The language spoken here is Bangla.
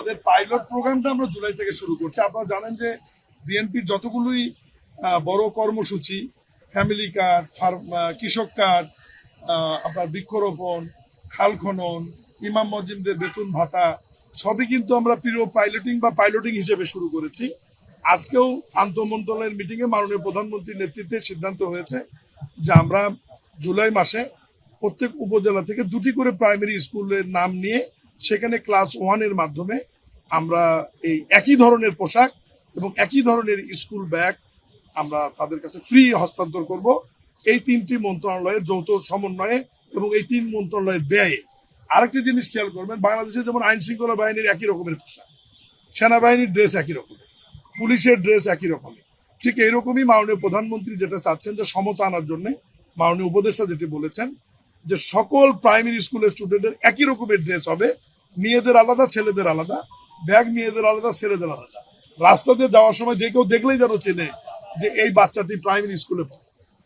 আমাদের পাইলট প্রোগ্রামটা আমরা জুলাই থেকে শুরু করছি। আপনারা জানেন যে বিএনপির যতগুলোই বড় কর্মসূচি, ফ্যামিলি কার্ড, কৃষক কার্ড, আপনার বৃক্ষরোপণ, খাল খনন, ইমাম মসজিদদের বেতন ভাতা সবই কিন্তু আমরা প্রিয় পাইলটিং হিসেবে শুরু করেছি। আজকেও আন্তঃমন্ত্রণালয়ের মিটিংয়ে মাননীয় প্রধানমন্ত্রীর নেতৃত্বে সিদ্ধান্ত হয়েছে যে আমরা জুলাই মাসে প্রত্যেক উপজেলা থেকে 2টি করে প্রাইমারি স্কুলের নাম নিয়ে সেখানে ক্লাস 1-এর মাধ্যমে আমরা এই একই ধরনের পোশাক এবং একই ধরনের স্কুল ব্যাগ আমরা তাদের কাছে ফ্রি হস্তান্তর করব। এই 3টি মন্ত্রণালয়ের যৌথ সমন্বয়ে এবং এই 3 মন্ত্রণালয়ের ব্যয়ে। আরেকটি জিনিস খেয়াল করবেন, বাংলাদেশে যেমন আইন শৃঙ্খলা বাহিনীর একই রকমের পোশাক, সেনাবাহিনীর ড্রেস একই রকমের, পুলিশের ড্রেস একই রকমের, ঠিক এইরকমই মাননীয় প্রধানমন্ত্রী যেটা চাচ্ছেন যে সমতা আনার জন্য মাননীয় উপদেষ্টা যেটি বলেছেন যে সকল প্রাইমারি স্কুলের স্টুডেন্টের একই রকমের ড্রেস হবে, মেয়েদের আলাদা ছেলেদের আলাদা, ব্যাগ মেয়েদের আলাদা ছেলেদের আলাদা। রাস্তা দিয়ে যাওয়ার সময় যে কেউ দেখলেই যেন চেনে যে এই বাচ্চাটি প্রাইমারি স্কুলে পড়ে।